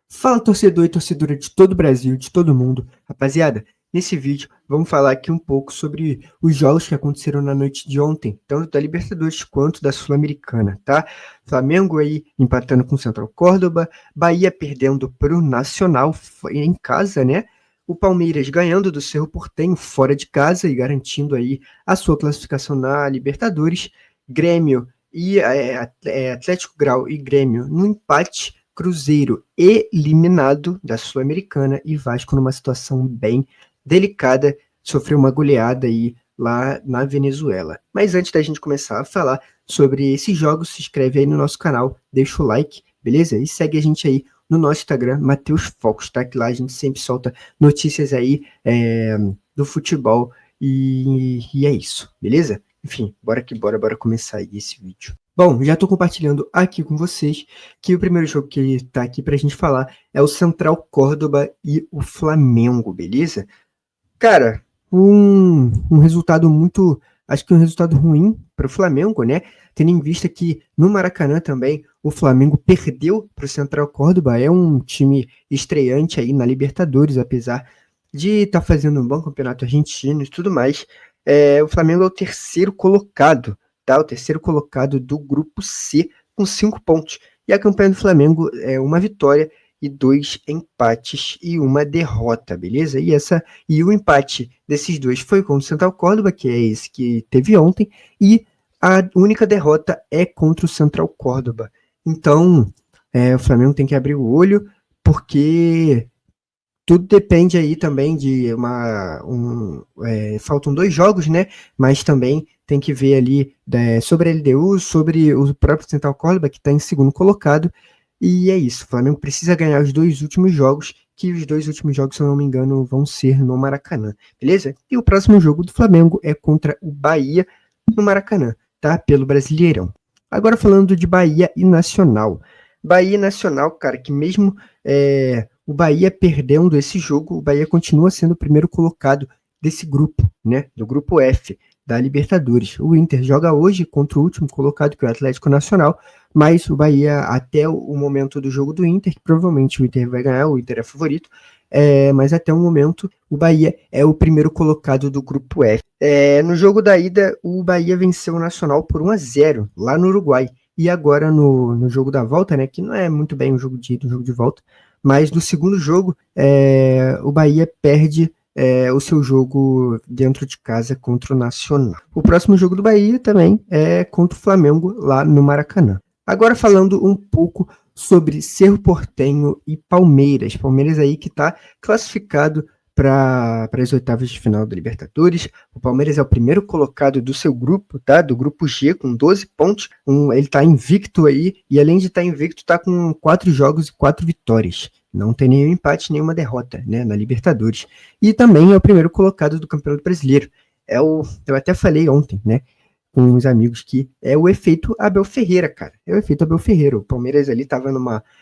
Fala, torcedor e torcedora de todo o Brasil, de todo mundo. Rapaziada, nesse vídeo vamos falar aqui um pouco sobre os jogos que aconteceram na noite de ontem, tanto da Libertadores quanto da Sul-Americana, tá? Flamengo aí empatando com o Central Córdoba, Bahia perdendo pro Nacional em casa, né? O Palmeiras ganhando do Cerro Porteño fora de casa e garantindo aí a sua classificação na Libertadores, Grêmio e Atlético Grau e Grêmio no empate, Cruzeiro eliminado da Sul-Americana e Vasco numa situação bem delicada, sofreu uma goleada aí lá na Venezuela. Mas antes da gente começar a falar sobre esses jogos, se inscreve aí no nosso canal, deixa o like, beleza? E segue a gente aí no nosso Instagram, Matheus Focos, tá? Que lá a gente sempre solta notícias aí do futebol e é isso, beleza? Enfim, bora começar aí esse vídeo. Bom, já estou compartilhando aqui com vocês que o primeiro jogo que está aqui para a gente falar é o Central Córdoba e o Flamengo, beleza? Cara, um resultado acho que um resultado ruim para o Flamengo, né? Tendo em vista que no Maracanã também o Flamengo perdeu para o Central Córdoba, é um time estreante aí na Libertadores, apesar de estar fazendo um bom campeonato argentino e tudo mais. O Flamengo é o terceiro colocado, tá? O terceiro colocado do grupo C com 5 pontos. E a campanha do Flamengo é uma vitória e 2 empates e uma derrota, beleza? E o empate desses dois foi contra o Central Córdoba, que é esse que teve ontem, e a única derrota é contra o Central Córdoba. Então, o Flamengo tem que abrir o olho, porque tudo depende aí também de faltam 2 jogos, né? Mas também tem que ver ali sobre a LDU, sobre o próprio Central Córdoba, que está em segundo colocado. E é isso, o Flamengo precisa ganhar os 2 últimos jogos, que os 2 últimos jogos, se eu não me engano, vão ser no Maracanã, beleza? E o próximo jogo do Flamengo é contra o Bahia no Maracanã, tá? Pelo Brasileirão. Agora falando de Bahia e Nacional. Bahia e Nacional, cara, que mesmo o Bahia perdendo esse jogo, o Bahia continua sendo o primeiro colocado desse grupo, né? Do grupo F da Libertadores. O Inter joga hoje contra o último colocado, que é o Atlético Nacional, mas o Bahia, até o momento do jogo do Inter, que provavelmente o Inter vai ganhar, o Inter é favorito, mas até o momento o Bahia é o primeiro colocado do grupo F. No jogo da ida, o Bahia venceu o Nacional por 1-0 lá no Uruguai. E agora no jogo da volta, né, que não é muito bem um jogo de ida, um jogo de volta, mas no segundo jogo o Bahia perde o seu jogo dentro de casa contra o Nacional. O próximo jogo do Bahia também é contra o Flamengo lá no Maracanã. Agora falando um pouco sobre Cerro Porteño e Palmeiras. Palmeiras aí que está classificado para as oitavas de final da Libertadores. O Palmeiras é o primeiro colocado do seu grupo, tá? Do grupo G, com 12 pontos. Ele está invicto aí, e além de estar invicto, está com 4 jogos e 4 vitórias. Não tem nenhum empate, nenhuma derrota, né, na Libertadores. E também é o primeiro colocado do Campeonato Brasileiro. Eu até falei ontem, né, com uns amigos, que é o efeito Abel Ferreira, cara. É o efeito Abel Ferreira. O Palmeiras ali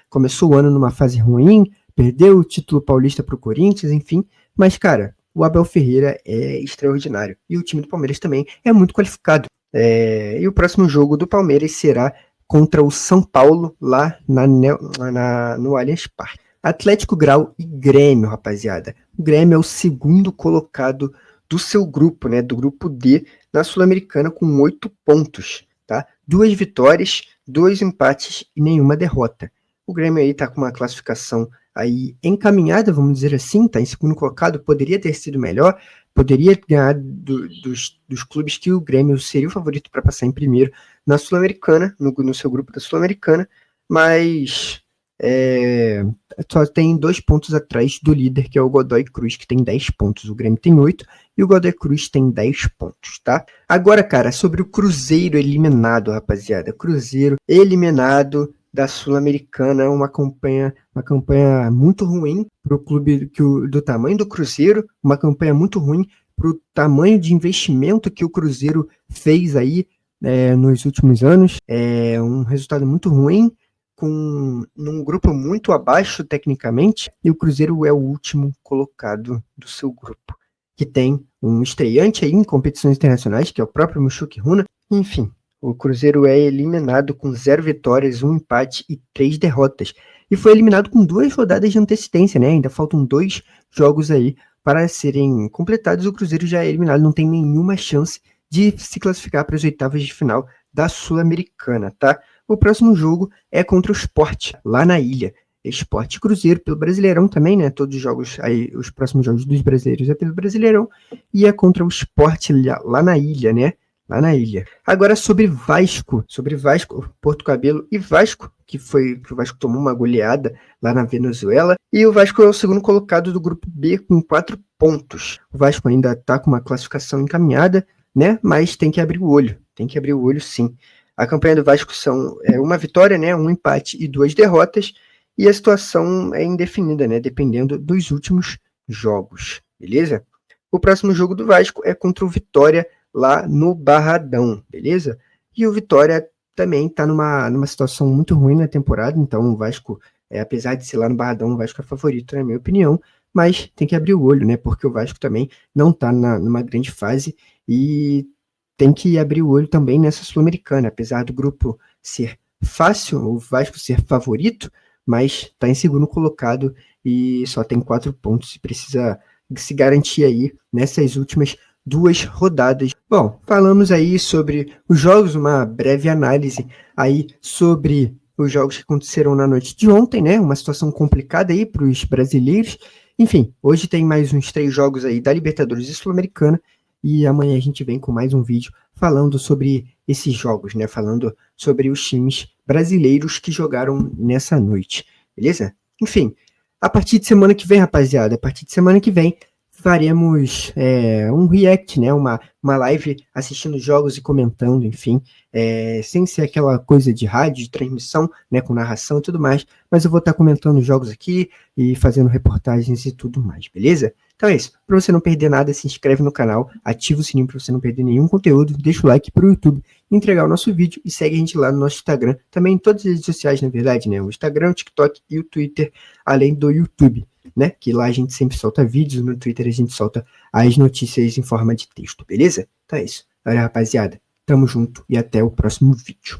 começou o ano numa fase ruim, perdeu o título paulista para o Corinthians, enfim. Mas, cara, o Abel Ferreira é extraordinário. E o time do Palmeiras também é muito qualificado. E o próximo jogo do Palmeiras será contra o São Paulo, lá no Allianz Parque. Atlético Grau e Grêmio, rapaziada. O Grêmio é o segundo colocado do seu grupo, né? Do grupo D, na Sul-Americana, com 8 pontos, tá? 2 vitórias, 2 empates e nenhuma derrota. O Grêmio aí tá com uma classificação aí encaminhada, vamos dizer assim, tá em segundo colocado, poderia ter sido melhor, poderia ganhar dos clubes que o Grêmio seria o favorito para passar em primeiro na Sul-Americana, no seu grupo da Sul-Americana, mas só tem 2 pontos atrás do líder, que é o Godoy Cruz, que tem 10 pontos. O Grêmio tem 8 e o Godoy Cruz tem 10 pontos, tá? Agora, cara, sobre o Cruzeiro eliminado, rapaziada. Cruzeiro eliminado da Sul-Americana, uma campanha muito ruim para o clube do tamanho do Cruzeiro, uma campanha muito ruim para o tamanho de investimento que o Cruzeiro fez aí nos últimos anos. É um resultado muito ruim, num grupo muito abaixo tecnicamente, e o Cruzeiro é o último colocado do seu grupo, que tem um estreante aí em competições internacionais, que é o próprio Mushoku Runa. Enfim, o Cruzeiro é eliminado com 0 vitórias, 1 empate e 3 derrotas. e foi eliminado com 2 rodadas de antecedência, né? Ainda faltam 2 jogos aí para serem completados. O Cruzeiro já é eliminado, não tem nenhuma chance de se classificar para as oitavas de final da Sul-Americana, tá? O próximo jogo é contra o Sport, lá na ilha. Sport e Cruzeiro pelo Brasileirão também, né? Todos os jogos aí, os próximos jogos dos brasileiros é pelo Brasileirão, e é contra o Sport lá na ilha, né? Lá na ilha. Agora sobre Vasco, Porto Cabelo e Vasco, que o Vasco tomou uma goleada lá na Venezuela, e o Vasco é o segundo colocado do grupo B com 4 pontos. O Vasco ainda está com uma classificação encaminhada, né? Mas tem que abrir o olho sim. A campanha do Vasco são uma vitória, né? Um empate e 2 derrotas, e a situação é indefinida, né? Dependendo dos últimos jogos, beleza? O próximo jogo do Vasco é contra o Vitória lá no Barradão, beleza? E o Vitória também está numa situação muito ruim na temporada, então o Vasco, apesar de ser lá no Barradão, o Vasco é favorito, na minha opinião, mas tem que abrir o olho, né? Porque o Vasco também não está numa grande fase e tem que abrir o olho também nessa Sul-Americana, apesar do grupo ser fácil, o Vasco ser favorito, mas está em segundo colocado e só tem 4 pontos e precisa se garantir aí nessas últimas 2 rodadas. Bom, falamos aí sobre os jogos, uma breve análise aí sobre os jogos que aconteceram na noite de ontem, né? Uma situação complicada aí para os brasileiros. Enfim, hoje tem mais uns 3 jogos aí da Libertadores e Sul-Americana, e amanhã a gente vem com mais um vídeo falando sobre esses jogos, né? Falando sobre os times brasileiros que jogaram nessa noite, beleza? Enfim, a partir de semana que vem, rapaziada, faremos um react, né? Uma live assistindo jogos e comentando, enfim, sem ser aquela coisa de rádio, de transmissão, né? Com narração e tudo mais, mas eu vou estar comentando jogos aqui e fazendo reportagens e tudo mais, beleza? Então é isso. Para você não perder nada, se inscreve no canal, ativa o sininho para você não perder nenhum conteúdo, deixa o like para o YouTube entregar o nosso vídeo e segue a gente lá no nosso Instagram, também em todas as redes sociais, na verdade, né? O Instagram, o TikTok e o Twitter, além do YouTube, né? Que lá a gente sempre solta vídeos, no Twitter a gente solta as notícias em forma de texto, beleza? Então é isso. Olha, rapaziada, tamo junto e até o próximo vídeo.